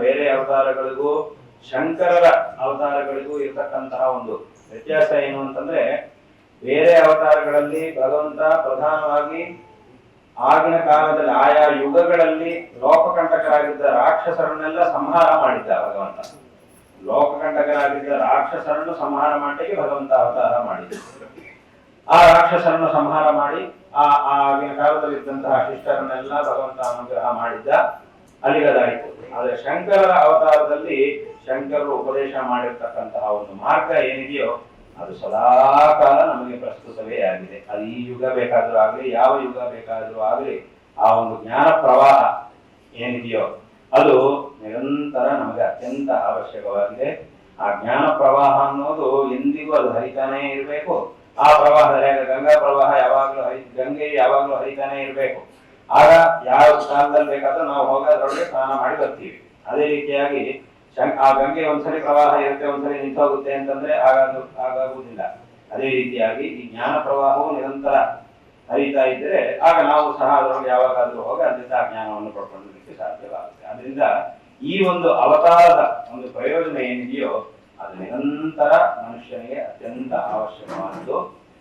ಬೇರೆ ಅವತಾರಗಳಿಗೂ ಶಂಕರರ ಅವತಾರಗಳಿಗೂ ಇರತಕ್ಕಂತಹ ಒಂದು ವ್ಯತ್ಯಾಸ ಏನು ಅಂತಂದ್ರೆ, ಬೇರೆ ಅವತಾರಗಳಲ್ಲಿ ಭಗವಂತ ಪ್ರಧಾನವಾಗಿ ಆಗಿನ ಕಾಲದಲ್ಲಿ ಆಯಾ ಯುಗಗಳಲ್ಲಿ ಲೋಕಕಂಟಕರಾಗಿದ್ದ ರಾಕ್ಷಸರನ್ನೆಲ್ಲ ಸಂಹಾರ ಮಾಡಿದ್ದ ಭಗವಂತ. ಲೋಕಕಂಟಕರಾಗಿದ್ದ ರಾಕ್ಷಸರನ್ನು ಸಂಹಾರ ಮಾಡಲಿಕ್ಕೆ ಭಗವಂತ ಅವತಾರ ಮಾಡಿದ್ದ. ಆ ರಾಕ್ಷಸರನ್ನು ಸಂಹಾರ ಮಾಡಿ ಆಗಿನ ಕಾಲದಲ್ಲಿದ್ದಂತಹ ಶಿಷ್ಟರನ್ನೆಲ್ಲ ಭಗವಂತ ಅನುಗ್ರಹ ಮಾಡಿದ್ದ, ಅಲ್ಲಿಗದಾಯಿತು. ಆದ್ರೆ ಶಂಕರರ ಅವತಾರದಲ್ಲಿ ಶಂಕರರು ಉಪದೇಶ ಮಾಡಿರ್ತಕ್ಕಂತಹ ಒಂದು ಮಾರ್ಗ ಏನಿದೆಯೋ ಅದು ಸದಾ ಕಾಲ ನಮಗೆ ಪ್ರಸ್ತುತವೇ ಆಗಿದೆ. ಅದು ಈ ಯುಗ ಬೇಕಾದ್ರೂ ಆಗ್ಲಿ, ಯಾವ ಯುಗ ಬೇಕಾದ್ರೂ ಆಗ್ಲಿ, ಆ ಒಂದು ಜ್ಞಾನ ಪ್ರವಾಹ ಏನಿದೆಯೋ ಅದು ನಿರಂತರ ನಮಗೆ ಅತ್ಯಂತ ಅವಶ್ಯಕವಾಗಿದೆ. ಆ ಜ್ಞಾನ ಪ್ರವಾಹ ಅನ್ನೋದು ಎಂದಿಗೂ ಅದು ಹರಿತಾನೇ ಇರಬೇಕು. ಆ ಪ್ರವಾಹದಲ್ಲಿ ಗಂಗಾ ಪ್ರವಾಹ ಯಾವಾಗಲೂ ಗಂಗೆ ಯಾವಾಗಲೂ ಹರಿತಾನೆ ಇರಬೇಕು. ಆಗ ಯಾವ ಕಾಲದಲ್ಲಿ ಬೇಕಾದ್ರೂ ನಾವು ಹೋಗೋದ್ರೊಳಗೆ ಸ್ನಾನ ಮಾಡಿ ಬರ್ತೀವಿ. ಅದೇ ರೀತಿಯಾಗಿ ಆ ಗಂಗೆ ಒಂದ್ಸರಿ ಪ್ರವಾಹ ಇರುತ್ತೆ, ಒಂದ್ಸರಿ ನಿಂತೋಗುತ್ತೆ ಅಂತಂದ್ರೆ ಆಗುವುದಿಲ್ಲ. ಅದೇ ರೀತಿಯಾಗಿ ಈ ಜ್ಞಾನ ಪ್ರವಾಹವು ನಿರಂತರ ಹರಿತಾ ಇದ್ರೆ ಆಗ ನಾವು ಸಹ ಅದರೊಳಗೆ ಯಾವಾಗಾದ್ರೂ ಹೋಗಿ ಅದರಿಂದ ಆ ಜ್ಞಾನವನ್ನು ಪಡ್ಕೊಳ್ಳಲಿಕ್ಕೆ ಸಾಧ್ಯವಾಗುತ್ತೆ. ಅದರಿಂದ ಈ ಒಂದು ಅವತಾರದ ಒಂದು ಪ್ರಯೋಜನ ಏನಿದೆಯೋ ಅದು ನಿರಂತರ ಮನುಷ್ಯನಿಗೆ ಅತ್ಯಂತ ಅವಶ್ಯಕವಾದದ್ದು.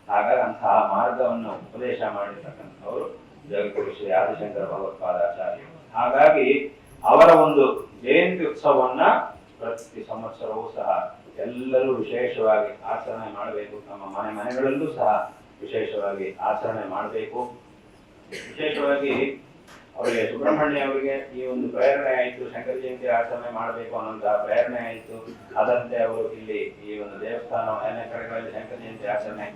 ಹಾಗಾಗಿ ಅಂತಹ ಮಾರ್ಗವನ್ನು ಉಪದೇಶ ಮಾಡಿರ್ತಕ್ಕಂಥವರು ಜಗದ್ಗುರು ಶ್ರೀ ಆದಿಶಂಕರ ಭಗವತ್ಪಾದಾಚಾರ್ಯರು. ಹಾಗಾಗಿ ಅವರ ಒಂದು ಜಯಂತಿ ಉತ್ಸವವನ್ನ ಪ್ರತಿ ಸಂವತ್ಸರವೂ ಸಹ ಎಲ್ಲರೂ ವಿಶೇಷವಾಗಿ ಆಚರಣೆ ಮಾಡಬೇಕು. ತಮ್ಮ ಮನೆಗಳಲ್ಲೂ ಸಹ ವಿಶೇಷವಾಗಿ ಆಚರಣೆ ಮಾಡಬೇಕು. ವಿಶೇಷವಾಗಿ ಅವರಿಗೆ ಸುಬ್ರಹ್ಮಣ್ಯ ಅವರಿಗೆ ಈ ಒಂದು ಪ್ರೇರಣೆ ಆಯಿತು, ಶಂಕರ ಜಯಂತಿ ಆಚರಣೆ ಮಾಡಬೇಕು ಅನ್ನೋಂತಹ ಪ್ರೇರಣೆ ಆಯಿತು. ಅದರಂತೆ ಅವರು ಇಲ್ಲಿ ಈ ಒಂದು ದೇವಸ್ಥಾನ ಅನೇಕ ಕಡೆಗಳಲ್ಲಿ ಶಂಕರ ಜಯಂತಿ ಆಚರಣೆ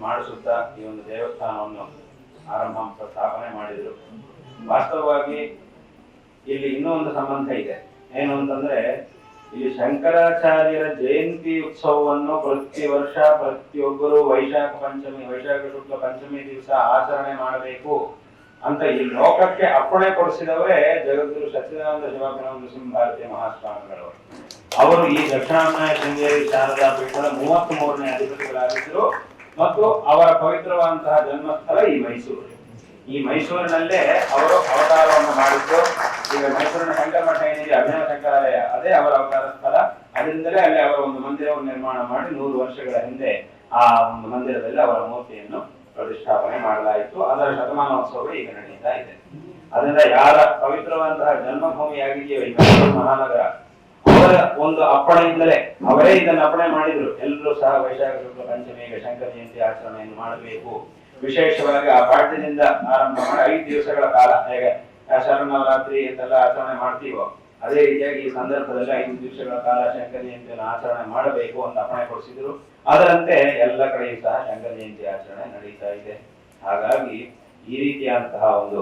ಮಾಡಿಸುತ್ತಾ ಈ ಒಂದು ದೇವಸ್ಥಾನವನ್ನು ಸ್ಥಾಪನೆ ಮಾಡಿದರು. ವಾಸ್ತವವಾಗಿ ಇಲ್ಲಿ ಇನ್ನೂ ಒಂದು ಸಂಬಂಧ ಇದೆ. ಏನು ಅಂತಂದ್ರೆ, ಇಲ್ಲಿ ಶಂಕರಾಚಾರ್ಯರ ಜಯಂತಿ ಉತ್ಸವವನ್ನು ಪ್ರತಿ ವರ್ಷ ಪ್ರತಿಯೊಬ್ಬರು ವೈಶಾಖ ಶುಕ್ಲ ಪಂಚಮಿ ದಿವಸ ಆಚರಣೆ ಮಾಡಬೇಕು ಅಂತ ಈ ಲೋಕಕ್ಕೆ ಅಪ್ಪಣೆ ಕೊಡಿಸಿದವರೇ ಜಗದ್ಗುರು ಸಚ್ಚಿದಾನಂದ ಶಿವಾನಂದ ಸಿಂಹಾರತಿ ಮಹಾಸ್ವಾಮಿಗಳು. ಅವರು ಈ ದಕ್ಷಿಣಾಮ್ನಾಯ ಶೃಂಗೇರಿ ಶಾರದಾ ಪೀಠದ 33ನೇ ಅಧಿಪತಿಗಳಾಗಿದ್ದರು ಮತ್ತು ಅವರ ಪವಿತ್ರವಾದಂತಹ ಜನ್ಮಸ್ಥಳ ಈ ಮೈಸೂರು. ಈ ಮೈಸೂರಿನಲ್ಲೇ ಅವರು ಅವತಾರವನ್ನು ಮಾಡಿದ್ದು. ಈಗ ಮೈಸೂರಿನ ಶಂಕರ ಮಠ ಏನಿದೆ, ಅಭಿನವ ಶಂಕರಾಲಯ, ಅದೇ ಅವರ ಅವತಾರ ಸ್ಥಳ. ಅದರಿಂದಲೇ ಅಲ್ಲಿ ಅವರ ಒಂದು ಮಂದಿರವನ್ನು ನಿರ್ಮಾಣ ಮಾಡಿ 100 ವರ್ಷಗಳ ಹಿಂದೆ ಆ ಒಂದು ಮಂದಿರದಲ್ಲಿ ಅವರ ಮೂರ್ತಿಯನ್ನು ಪ್ರತಿಷ್ಠಾಪನೆ ಮಾಡಲಾಯಿತು. ಅದರ ಶತಮಾನೋತ್ಸವ ಈಗ ನಡೀತಾ ಇದೆ. ಅದರಿಂದ ಯಾರ ಪವಿತ್ರವಾದಂತಹ ಜನ್ಮಭೂಮಿಯಾಗಿದೆಯೋ ಈ ಮೈಸೂರು ಮಹಾನಗರ, ಅವರ ಒಂದು ಅಪ್ಪಣೆಯಿಂದಲೇ ಅವರೇ ಇದನ್ನು ಅಪ್ಪಣೆ ಮಾಡಿದ್ರು. ಎಲ್ಲರೂ ಸಹ ವೈಶಾಖ ಶುಕ್ಲ ಪಂಚಮಿಗೆ ಶಂಕರ ಜಯಂತಿ ಆಚರಣೆಯನ್ನು ಮಾಡಬೇಕು. ವಿಶೇಷವಾಗಿ ಆ ಪಾಠ್ಯದಿಂದ ಆರಂಭ ಮಾಡಿ 5 ದಿವಸಗಳ ಕಾಲ, ಹೇಗೆ ಶರನ್ನವರಾತ್ರಿ ಅಂತೆಲ್ಲ ಆಚರಣೆ ಮಾಡ್ತೀವೋ ಅದೇ ರೀತಿಯಾಗಿ ಈ ಸಂದರ್ಭದಲ್ಲಿ 5 ದಿವಸಗಳ ಕಾಲ ಶಂಕರ ಜಯಂತಿಯನ್ನು ಆಚರಣೆ ಮಾಡಬೇಕು ಅಂತ ಅಪ್ಪಣೆ ಕೊಡಿಸಿದ್ರು. ಅದರಂತೆ ಎಲ್ಲ ಕಡೆಯೂ ಸಹ ಶಂಕರ ಜಯಂತಿ ಆಚರಣೆ ನಡೀತಾ ಇದೆ. ಹಾಗಾಗಿ ಈ ರೀತಿಯಾದಂತಹ ಒಂದು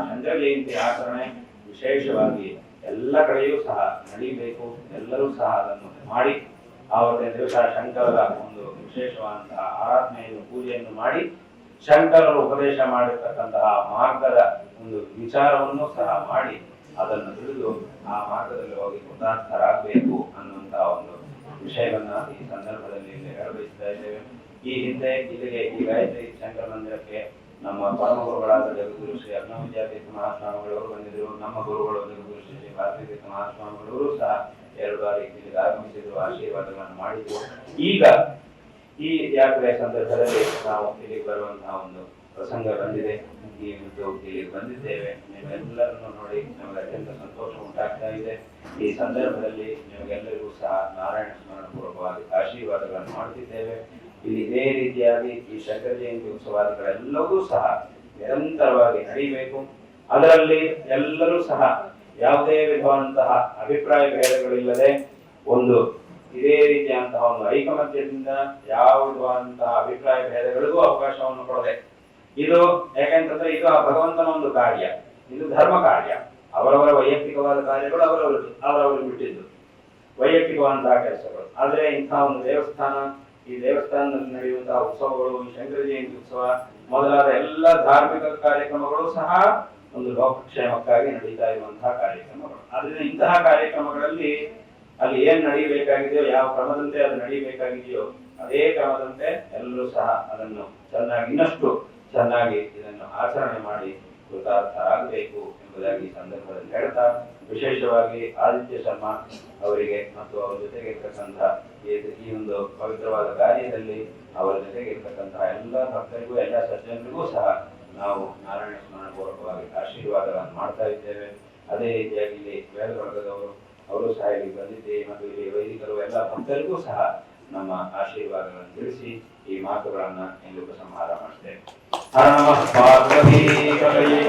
ಶಂಕರ ಜಯಂತಿ ಆಚರಣೆ ವಿಶೇಷವಾಗಿ ಎಲ್ಲ ಕಡೆಯೂ ಸಹ ನಡೀಬೇಕು. ಎಲ್ಲರೂ ಸಹ ಅದನ್ನು ಮಾಡಿ ಆವತ್ತಿನ ದಿವಸ ಶಂಕರರ ಒಂದು ವಿಶೇಷವಾದಂತಹ ಆರಾಧನೆಯನ್ನು ಪೂಜೆಯನ್ನು ಮಾಡಿ ಶಂಕರರು ಉಪದೇಶ ಮಾಡಿರ್ತಕ್ಕಂತಹ ಮಾರ್ಗದ ಒಂದು ವಿಚಾರವನ್ನು ಸಹ ಮಾಡಿ ಅದನ್ನು ತಿಳಿದು ಆ ಮಾರ್ಗದಲ್ಲಿ ಹೋಗಿ ಕೃತಾರ್ಥರಾಗಬೇಕು ಅನ್ನುವಂತಹ ಒಂದು ವಿಷಯವನ್ನ ಈ ಸಂದರ್ಭದಲ್ಲಿ ಹೇಳಬಯಸ್ತಾ ಇದ್ದೇವೆ. ಈ ಹಿಂದೆ ಇಲ್ಲಿಗೆ ಈ ಗಾಯತ್ರಿ ಶಂಕರ ಮಂದಿರಕ್ಕೆ ನಮ್ಮ ಪರಮ ಗುರುಗಳಾದ ಜಗದ್ಗುರು ಶ್ರೀ ಅಭಿನವವಿದ್ಯಾಪೀಠ ಮಹಾಸ್ವಾಮಿಗಳವರು ಬಂದಿದ್ರು. ನಮ್ಮ ಗುರುಗಳು ಜಗದ್ಗುರು ಶ್ರೀ ಭಾರತೀತೀರ್ಥ ಮಹಾಸ್ವಾಮಿಗಳವರು ಸಹ 2 ಬಾರಿ ಇಲ್ಲಿಗೆ ಆಗಮಿಸಿದ್ರು, ಆಶೀರ್ವಾದಗಳನ್ನು ಮಾಡಿದ್ರು. ಈಗ ಈ ಯಾತ್ರೆಯ ಸಂದರ್ಭದಲ್ಲಿ ನಾವು ಇಲ್ಲಿಗೆ ಬರುವಂತಹ ಒಂದು ಪ್ರಸಂಗ ಬಂದಿದೆ. ಇಲ್ಲಿಗೆ ಬಂದಿದ್ದೇವೆ. ನಿಮ್ಮೆಲ್ಲರನ್ನು ನೋಡಿ ನಮಗೆ ಅತ್ಯಂತ ಸಂತೋಷ ಉಂಟಾಗ್ತಾ ಇದೆ. ಈ ಸಂದರ್ಭದಲ್ಲಿ ನಿಮಗೆಲ್ಲರಿಗೂ ಸಹ ನಾರಾಯಣ ಸ್ಮರಣ ಪೂರ್ವಕವಾಗಿ ಆಶೀರ್ವಾದಗಳನ್ನು ಮಾಡುತ್ತಿದ್ದೇವೆ. ಇಲ್ಲಿ ಇದೇ ರೀತಿಯಾಗಿ ಈ ಶಂಕರ ಜಯಂತಿ ಉತ್ಸವಾದಿಗಳೆಲ್ಲವೂ ಸಹ ನಿರಂತರವಾಗಿ ನಡೀಬೇಕು. ಅದರಲ್ಲಿ ಎಲ್ಲರೂ ಸಹ ಯಾವುದೇ ವಿಧವಾದಂತಹ ಅಭಿಪ್ರಾಯ ಭೇದಗಳಿಲ್ಲದೆ ಒಂದು ಇದೇ ರೀತಿಯಾದಂತಹ ಒಂದು ಐಕಮತ್ಯದಿಂದ ಯಾವ ವಿಧವಾದಂತಹ ಅಭಿಪ್ರಾಯ ಭೇದಗಳಿಗೂ ಅವಕಾಶವನ್ನು ಕೊಡದೆ, ಇದು ಯಾಕೆಂತಂದ್ರೆ ಇದು ಆ ಭಗವಂತನ ಒಂದು ಕಾರ್ಯ, ಇದು ಧರ್ಮ ಕಾರ್ಯ. ಅವರವರ ವೈಯಕ್ತಿಕವಾದ ಕಾರ್ಯಗಳು ಅವರವರು ಬಿಟ್ಟಿದ್ದು ವೈಯಕ್ತಿಕವಾದಂತಹ ಕೆಲಸಗಳು. ಆದ್ರೆ ಇಂತಹ ಒಂದು ದೇವಸ್ಥಾನ, ಈ ದೇವಸ್ಥಾನದಲ್ಲಿ ನಡೆಯುವಂತಹ ಉತ್ಸವಗಳು, ಈ ಶಂಕರ ಜಯಂತಿ ಉತ್ಸವ ಮೊದಲಾದ ಎಲ್ಲ ಧಾರ್ಮಿಕ ಕಾರ್ಯಕ್ರಮಗಳು ಸಹ ಒಂದು ಲೋಕಕ್ಷೇಮಕ್ಕಾಗಿ ನಡೀತಾ ಇರುವಂತಹ ಕಾರ್ಯಕ್ರಮಗಳು. ಆದ್ರಿಂದ ಇಂತಹ ಕಾರ್ಯಕ್ರಮಗಳಲ್ಲಿ ಅಲ್ಲಿ ಏನ್ ನಡೀಬೇಕಾಗಿದೆಯೋ, ಯಾವ ಕ್ರಮದಂತೆ ಅದು ನಡೀಬೇಕಾಗಿದೆಯೋ ಅದೇ ಕ್ರಮದಂತೆ ಎಲ್ಲರೂ ಸಹ ಅದನ್ನು ಚೆನ್ನಾಗಿ ಇನ್ನಷ್ಟು ಚೆನ್ನಾಗಿ ಇದನ್ನು ಆಚರಣೆ ಮಾಡಿ ಕೃತಾರ್ಥರಾಗಬೇಕು ಎಂಬುದಾಗಿ ಈ ಸಂದರ್ಭದಲ್ಲಿ ಹೇಳ್ತಾ ವಿಶೇಷವಾಗಿ ಆದಿತ್ಯ ಶರ್ಮಾ ಅವರಿಗೆ ಮತ್ತು ಅವರ ಜೊತೆಗೆ ಇರ್ತಕ್ಕಂತಹ ಈ ಒಂದು ಪವಿತ್ರವಾದ ಕಾರ್ಯದಲ್ಲಿ ಅವರ ಜೊತೆಗೆ ಇರ್ತಕ್ಕಂತಹ ಎಲ್ಲ ಭಕ್ತರಿಗೂ ಎಲ್ಲ ಸಜ್ಜನರಿಗೂ ಸಹ ನಾವು ನಾರಾಯಣ ಸ್ಮರಣ ಪೂರ್ವಕವಾಗಿ ಆಶೀರ್ವಾದಗಳನ್ನು ಮಾಡ್ತಾ ಇದ್ದೇವೆ. ಅದೇ ರೀತಿಯಾಗಿ ಇಲ್ಲಿ ವೇದವರ್ಗದವರು ಅವರು ಸಹ ಇಲ್ಲಿ ಬಂದಿದ್ದೇವೆ ಮತ್ತು ಇಲ್ಲಿ ವೈದಿಕರು ಎಲ್ಲ ಭಕ್ತರಿಗೂ ಸಹ ನಮ್ಮ ಆಶೀರ್ವಾದಗಳನ್ನು ತಿಳಿಸಿ ಈ ಮಾತುಗಳನ್ನ ಇಲ್ಲಿ ಉಪಸಂಹಾರ ಮಾಡ್ತೇವೆ. ಹರ ನಮಃ ಪಾರ್ವತೀ ಪತಯೇ.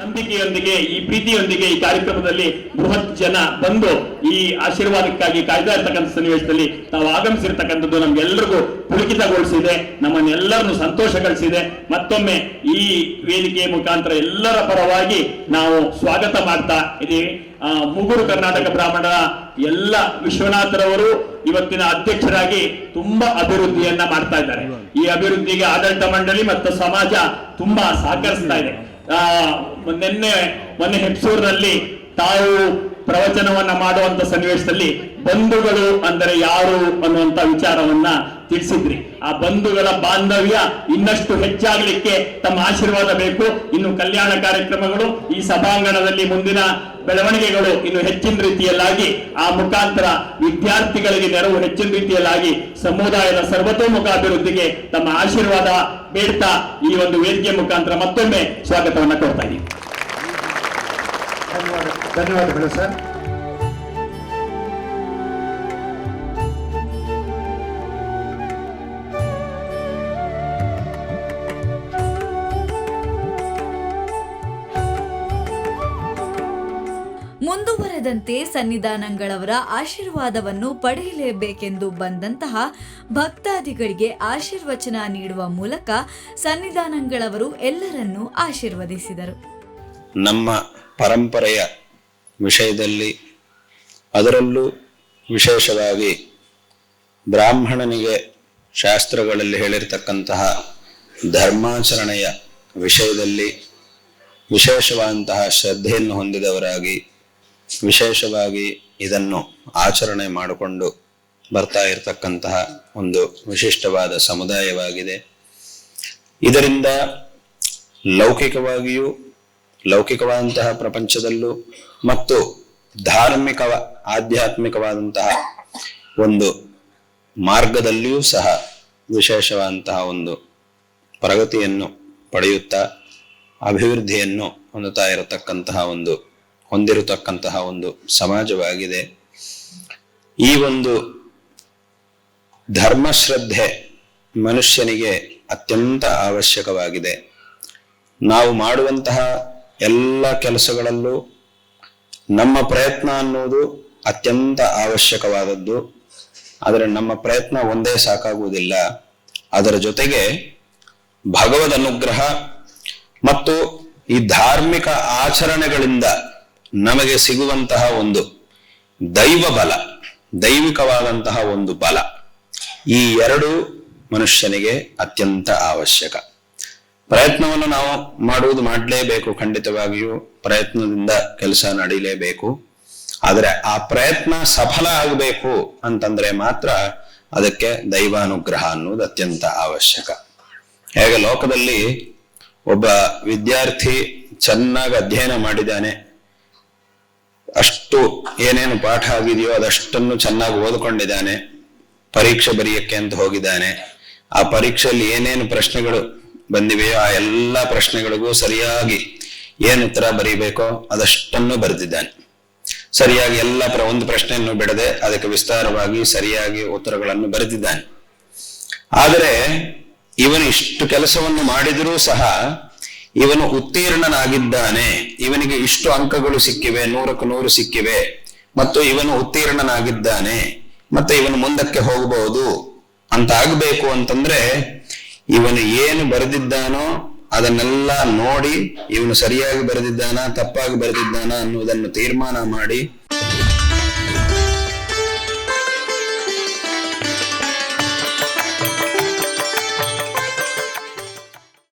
ನಂಬಿಕೆಯೊಂದಿಗೆ ಈ ಪ್ರೀತಿಯೊಂದಿಗೆ ಈ ಕಾರ್ಯಕ್ರಮದಲ್ಲಿ ಬೃಹತ್ ಜನ ಬಂದು ಈ ಆಶೀರ್ವಾದಕ್ಕಾಗಿ ಕಾಯ್ತಾ ಇರ್ತಕ್ಕಂಥ ಸನ್ನಿವೇಶದಲ್ಲಿ ತಾವು ಆಗಮಿಸಿರ್ತಕ್ಕಂಥದ್ದು ನಮ್ಗೆಲ್ಲರಿಗೂ ಪುಳಕಿತಗೊಳಿಸಿದೆ, ನಮ್ಮನ್ನೆಲ್ಲರನ್ನು ಸಂತೋಷಗೊಳಿಸಿದೆ. ಮತ್ತೊಮ್ಮೆ ಈ ವೇದಿಕೆಯ ಮುಖಾಂತರ ಎಲ್ಲರ ಪರವಾಗಿ ನಾವು ಸ್ವಾಗತ ಮಾಡ್ತಾ ಇದೀವಿ. ಮುಗುರು ಕರ್ನಾಟಕ ಬ್ರಾಹ್ಮಣರ ಎಲ್ಲ ವಿಶ್ವನಾಥರವರು ಇವತ್ತಿನ ಅಧ್ಯಕ್ಷರಾಗಿ ತುಂಬಾ ಅಭಿವೃದ್ಧಿಯನ್ನ ಮಾಡ್ತಾ ಇದ್ದಾರೆ. ಈ ಅಭಿವೃದ್ಧಿಗೆ ಆಡಳಿತ ಮಂಡಳಿ ಮತ್ತು ಸಮಾಜ ತುಂಬಾ ಸಹಕರಿಸ್ತಾ ಇದೆ. ಮೊನ್ನೆ ಹೆಪ್ಸೂರಿನಲ್ಲಿ ತಾವು ಪ್ರವಚನವನ್ನ ಮಾಡುವಂತ ಸನ್ನಿವೇಶದಲ್ಲಿ ಬಂಧುಗಳು ಅಂದರೆ ಯಾರು ಅನ್ನುವಂತ ವಿಚಾರವನ್ನ ತಿಳಿಸಿದ್ರಿ. ಆ ಬಂಧುಗಳ ಬಾಂಧವ್ಯ ಇನ್ನಷ್ಟು ಹೆಚ್ಚಾಗಲಿಕ್ಕೆ ತಮ್ಮ ಆಶೀರ್ವಾದ ಬೇಕು. ಇನ್ನು ಕಲ್ಯಾಣ ಕಾರ್ಯಕ್ರಮಗಳು, ಈ ಸಭಾಂಗಣದಲ್ಲಿ ಮುಂದಿನ ಬೆಳವಣಿಗೆಗಳು ಇನ್ನು ಹೆಚ್ಚಿನ ರೀತಿಯಲ್ಲಾಗಿ, ಆ ಮುಖಾಂತರ ವಿದ್ಯಾರ್ಥಿಗಳಿಗೆ ನೆರವು ಹೆಚ್ಚಿನ ರೀತಿಯಲ್ಲಾಗಿ ಸಮುದಾಯದ ಸರ್ವತೋಮುಖ ಅಭಿವೃದ್ಧಿಗೆ ತಮ್ಮ ಆಶೀರ್ವಾದ ಬೇಡ್ತಾ ಈ ಒಂದು ವೇದಿಕೆ ಮುಖಾಂತರ ಮತ್ತೊಮ್ಮೆ ಸ್ವಾಗತವನ್ನ ಕೊಡ್ತಾ ಇದ್ದೀವಿ. ಧನ್ಯವಾದಗಳು ಸರ್. ಮುಂದುವರೆದಂತೆ ಸನ್ನಿಧಾನಂಗಳವರ ಆಶೀರ್ವಾದವನ್ನು ಪಡೆಯಲೇಬೇಕೆಂದು ಬಂದಂತಹ ಭಕ್ತಾದಿಗಳಿಗೆ ಆಶೀರ್ವಚನ ನೀಡುವ ಮೂಲಕ ಸನ್ನಿಧಾನಂಗಳವರು ಎಲ್ಲರನ್ನೂ ಆಶೀರ್ವದಿಸಿದರು. ನಮ್ಮ ಪರಂಪರೆಯ ವಿಷಯದಲ್ಲಿ, ಅದರಲ್ಲೂ ವಿಶೇಷವಾಗಿ ಬ್ರಾಹ್ಮಣನಿಗೆ ಶಾಸ್ತ್ರಗಳಲ್ಲಿ ಹೇಳಿರ್ತಕ್ಕಂತಹ ಧರ್ಮಾಚರಣೆಯ ವಿಷಯದಲ್ಲಿ ವಿಶೇಷವಾದಂತಹ ಶ್ರದ್ಧೆಯನ್ನು ಹೊಂದಿದವರಾಗಿ ವಿಶೇಷವಾಗಿ ಇದನ್ನು ಆಚರಣೆ ಮಾಡಿಕೊಂಡು ಬರ್ತಾ ಇರತಕ್ಕಂತಹ ಒಂದು ವಿಶಿಷ್ಟವಾದ ಸಮುದಾಯವಾಗಿದೆ. ಇದರಿಂದ ಲೌಕಿಕವಾದಂತಹ ಪ್ರಪಂಚದಲ್ಲೂ ಮತ್ತು ಆಧ್ಯಾತ್ಮಿಕವಾದಂತಹ ಒಂದು ಮಾರ್ಗದಲ್ಲಿಯೂ ಸಹ ವಿಶೇಷವಾದಂತಹ ಒಂದು ಪ್ರಗತಿಯನ್ನು ಪಡೆಯುತ್ತಾ ಅಭಿವೃದ್ಧಿಯನ್ನು ಹೊಂದಿರತಕ್ಕಂತಹ ಒಂದು ಸಮಾಜವಾಗಿದೆ. ಈ ಒಂದು ಧರ್ಮಶ್ರದ್ಧೆ ಮನುಷ್ಯನಿಗೆ ಅತ್ಯಂತ ಅವಶ್ಯಕವಾಗಿದೆ. ನಾವು ಮಾಡುವಂತಹ ಎಲ್ಲ ಕೆಲಸಗಳಲ್ಲೂ ನಮ್ಮ ಪ್ರಯತ್ನ ಅನ್ನುವುದು ಅತ್ಯಂತ ಅವಶ್ಯಕವಾದದ್ದು. ಆದರೆ ನಮ್ಮ ಪ್ರಯತ್ನ ಒಂದೇ ಸಾಕಾಗುವುದಿಲ್ಲ. ಅದರ ಜೊತೆಗೆ ಭಗವದ್ ಅನುಗ್ರಹ ಮತ್ತು ಈ ಧಾರ್ಮಿಕ ಆಚರಣೆಗಳಿಂದ ನಮಗೆ ಸಿಗುವಂತಹ ಒಂದು ದೈವಿಕವಾದಂತಹ ಒಂದು ಬಲ, ಈ ಎರಡು ಮನುಷ್ಯನಿಗೆ ಅತ್ಯಂತ ಅವಶ್ಯಕ. ಪ್ರಯತ್ನವನ್ನು ನಾವು ಮಾಡಲೇಬೇಕು. ಖಂಡಿತವಾಗಿಯೂ ಪ್ರಯತ್ನದಿಂದ ಕೆಲಸ ನಡೀಲೇಬೇಕು. ಆದರೆ ಆ ಪ್ರಯತ್ನ ಸಫಲ ಆಗಬೇಕು ಅಂತಂದ್ರೆ ಮಾತ್ರ ಅದಕ್ಕೆ ದೈವಾನುಗ್ರಹ ಅನ್ನೋದು ಅತ್ಯಂತ ಅವಶ್ಯಕ. ಹೇಗೆ ಲೋಕದಲ್ಲಿ ಒಬ್ಬ ವಿದ್ಯಾರ್ಥಿ ಚೆನ್ನಾಗಿ ಅಧ್ಯಯನ ಮಾಡಿದ್ದಾನೆ, ಅಷ್ಟು ಏನೇನು ಪಾಠ ಆಗಿದೆಯೋ ಅದಷ್ಟನ್ನು ಚೆನ್ನಾಗಿ ಓದ್ಕೊಂಡಿದ್ದಾನೆ, ಪರೀಕ್ಷೆ ಬರೆಯಕ್ಕೆ ಅಂತ ಹೋಗಿದ್ದಾನೆ. ಆ ಪರೀಕ್ಷೆಯಲ್ಲಿ ಏನೇನು ಪ್ರಶ್ನೆಗಳು ಬಂದಿವೆಯೋ ಆ ಎಲ್ಲ ಪ್ರಶ್ನೆಗಳಿಗೂ ಸರಿಯಾಗಿ ಏನು ಉತ್ತರ ಬರೀಬೇಕೋ ಅದಷ್ಟನ್ನು ಬರೆದಿದ್ದಾನೆ. ಸರಿಯಾಗಿ ಒಂದು ಪ್ರಶ್ನೆಯನ್ನು ಬಿಡದೆ ಅದಕ್ಕೆ ವಿಸ್ತಾರವಾಗಿ ಸರಿಯಾಗಿ ಉತ್ತರಗಳನ್ನು ಬರೆದಿದ್ದಾನೆ. ಆದರೆ ಇವನು ಇಷ್ಟು ಕೆಲಸವನ್ನು ಮಾಡಿದರೂ ಸಹ ಇವನು ಉತ್ತೀರ್ಣನಾಗಿದ್ದಾನೆ, ಇವನಿಗೆ ಇಷ್ಟು ಅಂಕಗಳು ಸಿಕ್ಕಿವೆ, 100ಕ್ಕೆ 100 ಸಿಕ್ಕಿವೆ, ಮತ್ತು ಇವನು ಉತ್ತೀರ್ಣನಾಗಿದ್ದಾನೆ, ಮತ್ತೆ ಇವನು ಮುಂದಕ್ಕೆ ಹೋಗಬಹುದು ಅಂತ ಆಗ್ಬೇಕು ಅಂತಂದ್ರೆ ಇವನು ಏನು ಬರೆದಿದ್ದಾನೋ ಅದನ್ನೆಲ್ಲ ನೋಡಿ ಇವನು ಸರಿಯಾಗಿ ಬರೆದಿದ್ದಾನ ತಪ್ಪಾಗಿ ಬರೆದಿದ್ದಾನ ಅನ್ನುವುದನ್ನು ತೀರ್ಮಾನ ಮಾಡಿ